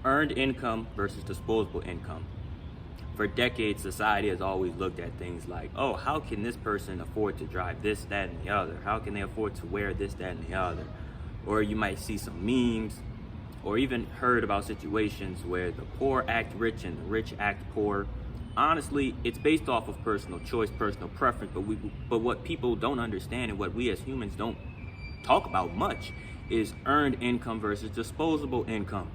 Earned income versus disposable income. For decades, society has always looked at things like, oh, how can this person afford to drive this, that, and the other? How can they afford to wear this, that, and the other? Or you might see some memes, or even heard about situations where the poor act rich and the rich act poor. Honestly, it's based off of personal choice, personal preference, but what people don't understand and what we as humans don't talk about much is earned income versus disposable income.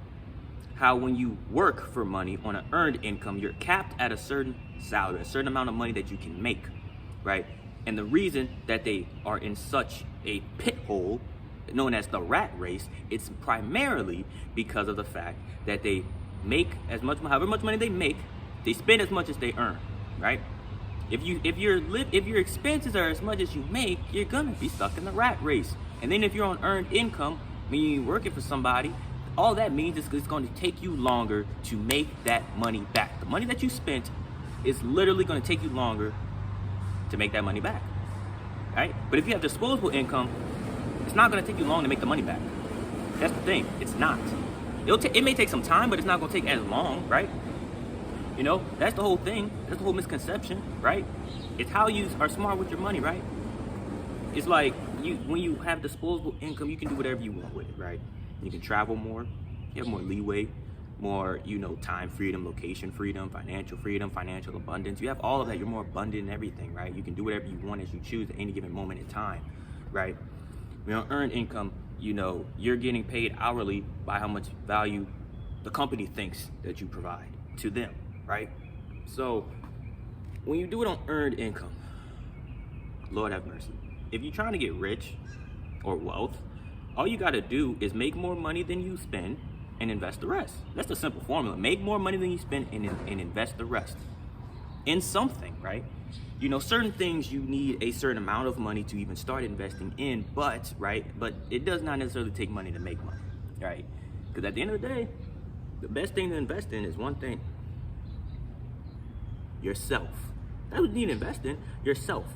How when you work for money on an earned income, you're capped at a certain salary, a certain amount of money that you can make, right? And the reason that they are in such a pit hole known as the rat race, it's primarily because of the fact that they make however much money they make, they spend as much as they earn, right? If your expenses are as much as you make, you're gonna be stuck in the rat race. And then if you're on earned income, meaning you're working for somebody, all that means is it's going to take you longer to make that money back. The money that you spent is literally going to take you longer to make that money back, right? But if you have disposable income, it's not going to take you long to make the money back. That's the thing. It's not. It may take some time, but it's not going to take as long, right? You know, that's the whole thing. That's the whole misconception, right? It's how you are smart with your money, right? It's like when you have disposable income, you can do whatever you want with it, right? You can travel more, you have more leeway, more, time freedom, location freedom, financial abundance. You have all of that. You're more abundant in everything, right? You can do whatever you want as you choose at any given moment in time, right? Earned income, you're getting paid hourly by how much value the company thinks that you provide to them, right? So when you do it on earned income, Lord have mercy. If you're trying to get rich or wealth, all you gotta do is make more money than you spend and invest the rest. That's the simple formula. Make more money than you spend and invest the rest in something, right? Certain things you need a certain amount of money to even start investing in, but it does not necessarily take money to make money, right? Because at the end of the day, the best thing to invest in is one thing: yourself. That's what you need to invest in, yourself.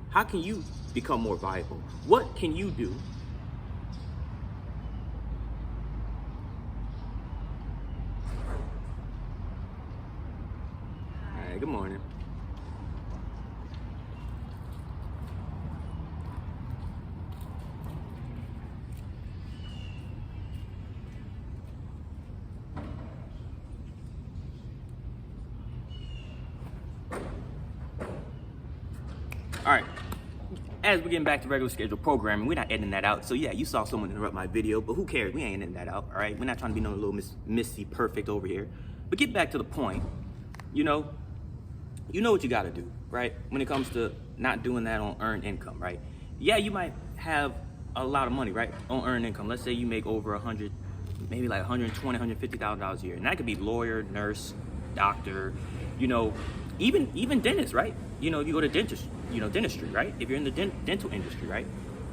How can you become more viable? What can you do? Good morning. All right, as we're getting back to regular scheduled programming, we're not editing that out. So yeah, you saw someone interrupt my video, but who cares? We ain't editing that out, all right? We're not trying to be no little Missy Perfect over here. But get back to the point, you know what you gotta do, right? When it comes to not doing that on earned income, right? Yeah, you might have a lot of money, right? On earned income. Let's say you make over 100, maybe like $120,000, $150,000 a year. And that could be lawyer, nurse, doctor, even dentist, right? You go to dentistry, right? If you're in the dental industry, right?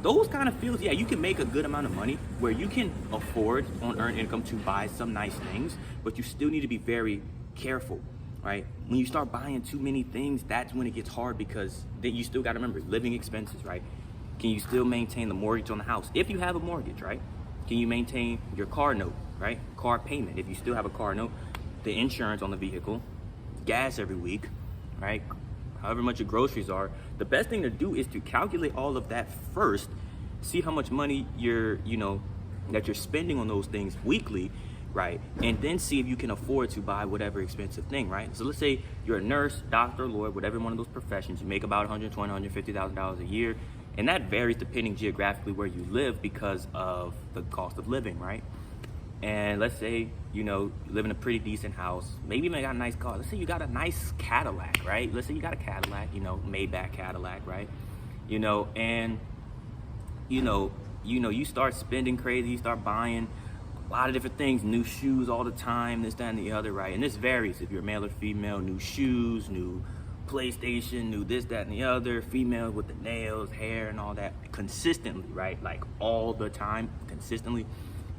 Those kind of fields, yeah, you can make a good amount of money where you can afford on earned income to buy some nice things, but you still need to be very careful, right? When you start buying too many things, that's when it gets hard, because then you still got to remember living expenses, right? Can you still maintain the mortgage on the house? If you have a mortgage, right? Can you maintain your car note, right? Car payment, if you still have a car note, the insurance on the vehicle, gas every week, right? However much your groceries are. The best thing to do is to calculate all of that first, see how much money that you're spending on those things weekly, right? And then see if you can afford to buy whatever expensive thing, right? So let's say you're a nurse, doctor, lawyer, whatever one of those professions, you make about $120,000, $150,000 a year, and that varies depending geographically where you live because of the cost of living, right? And let's say, you live in a pretty decent house, maybe you got a nice car. Let's say you got a nice Cadillac, right? Let's say you got a Cadillac, Maybach Cadillac, right? And you start spending crazy, you start buying a lot of different things, new shoes all the time, this, that, and the other, right? And this varies if you're male or female, new shoes, new PlayStation, new this, that, and the other, female with the nails, hair, and all that consistently, right? Like all the time, consistently.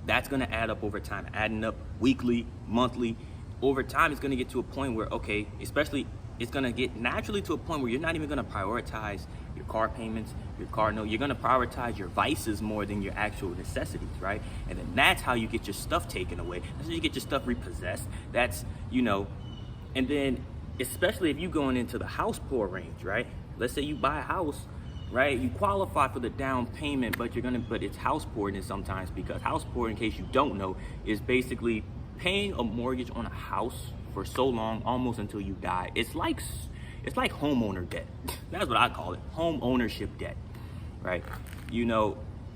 That's gonna add up over time, adding up weekly, monthly. Over time, it's gonna get to a point where, okay, especially, it's gonna get naturally to a point where you're not even gonna prioritize your car payments, your car note. You're gonna prioritize your vices more than your actual necessities, right? And then that's how you get your stuff taken away. That's how you get your stuff repossessed. That's, and then especially if you're going into the house poor range, right? Let's say you buy a house, right? You qualify for the down payment, but it's house poorness sometimes, because house poor, in case you don't know, is basically paying a mortgage on a house for so long, almost until you die. It's like homeowner debt. That's what I call it, home ownership debt, right? The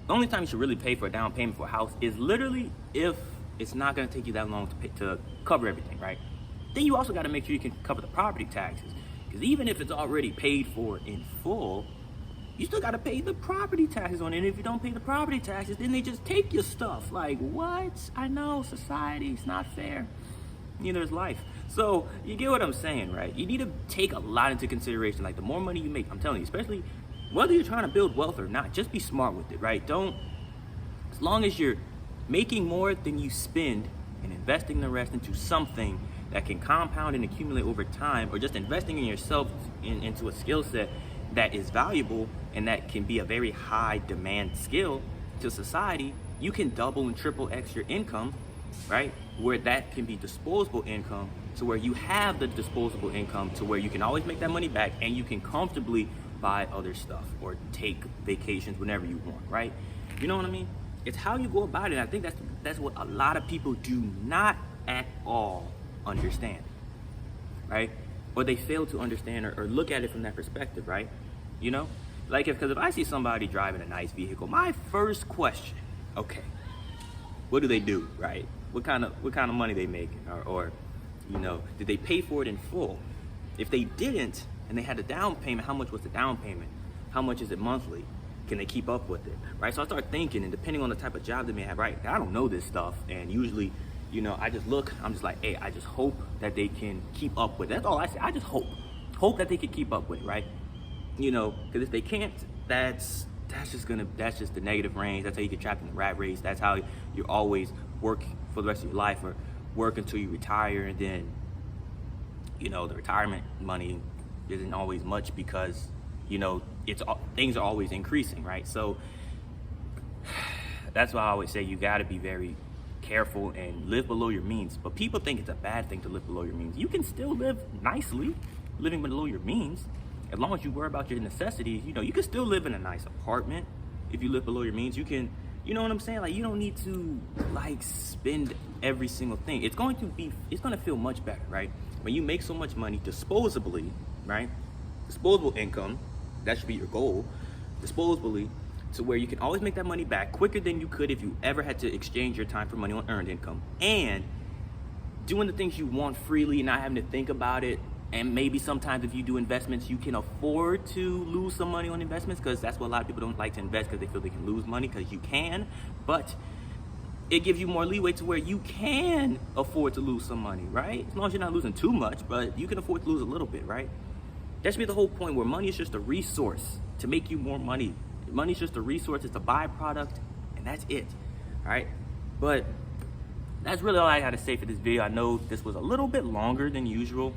only time you should really pay for a down payment for a house is literally if it's not gonna take you that long to cover everything, right? Then you also gotta make sure you can cover the property taxes, because even if it's already paid for in full, you still gotta pay the property taxes on it. And if you don't pay the property taxes, then they just take your stuff. Like, what? I know, society, it's not fair. Neither is life. So you get what I'm saying, right? You need to take a lot into consideration. Like, the more money you make, I'm telling you, especially whether you're trying to build wealth or not, just be smart with it, right? As long as you're making more than you spend and investing the rest into something that can compound and accumulate over time, or just investing in yourself into a skill set that is valuable and that can be a very high demand skill to society, you can double and triple X your income, right? Where that can be disposable income, to where you have the disposable income to where you can always make that money back and you can comfortably buy other stuff or take vacations whenever you want, right? You know what I mean? It's how you go about it. I think that's what a lot of people do not at all understand, right? Or they fail to understand or look at it from that perspective, right? Because if I see somebody driving a nice vehicle, my first question, okay, what do they do, right? What kind of money they making, or did they pay for it in full? If they didn't and they had a down payment, how much was the down payment? How much is it monthly? Can they keep up with it, right? So I start thinking, and depending on the type of job they may have, right? I don't know this stuff, and usually, I just look, I'm just like, hey, I just hope that they can keep up with it. That's all I say. I just hope that they can keep up with it, right? Because if they can't, that's just the negative range. That's how you get trapped in the rat race. That's how you always work for the rest of your life, or work until you retire, and then the retirement money isn't always much, because things are always increasing, right? So that's why I always say you got to be very careful and live below your means. But people think it's a bad thing to live below your means. You can still live nicely living below your means, as long as you worry about your necessities. You can still live in a nice apartment if you live below your means. You can, you know what I'm saying? Like, you don't need to spend every single thing. It's going to feel much better, right? When you make so much money disposably, right? Disposable income, that should be your goal, disposably, to where you can always make that money back quicker than you could if you ever had to exchange your time for money on earned income. And doing the things you want freely, not having to think about it. And maybe sometimes if you do investments, you can afford to lose some money on investments, because that's what a lot of people don't like to invest, because they feel they can lose money, because you can. But it gives you more leeway to where you can afford to lose some money, right? As long as you're not losing too much, but you can afford to lose a little bit, right? That should be the whole point, where money is just a resource to make you more money. Money is just a resource, it's a byproduct, and that's it, all right? But that's really all I had to say for this video. I know this was a little bit longer than usual,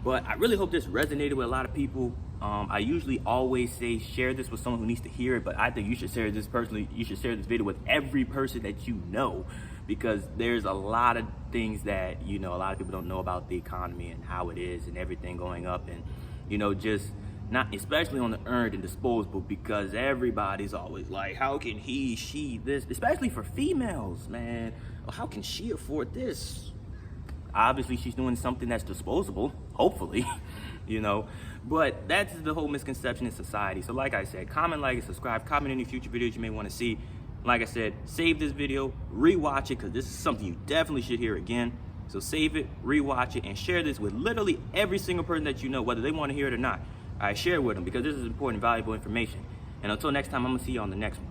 but I really hope this resonated with a lot of people. I usually always say share this with someone who needs to hear it, but I think you should share this personally. You should share this video with every person that you know, because there's a lot of things that, a lot of people don't know about the economy and how it is and everything going up, and, just not, especially on the earned and disposable, because everybody's always like, how can he, she, this, especially for females, man. How can she afford this? Obviously, she's doing something that's disposable, hopefully, but that's the whole misconception in society. So like I said, comment, like, and subscribe. Comment any future videos you may want to see. Like I said, save this video, rewatch it, because this is something you definitely should hear again. So save it, rewatch it, and share this with literally every single person that you know, whether they want to hear it or not. All right, share it with them, because this is important, valuable information. And until next time, I'm going to see you on the next one.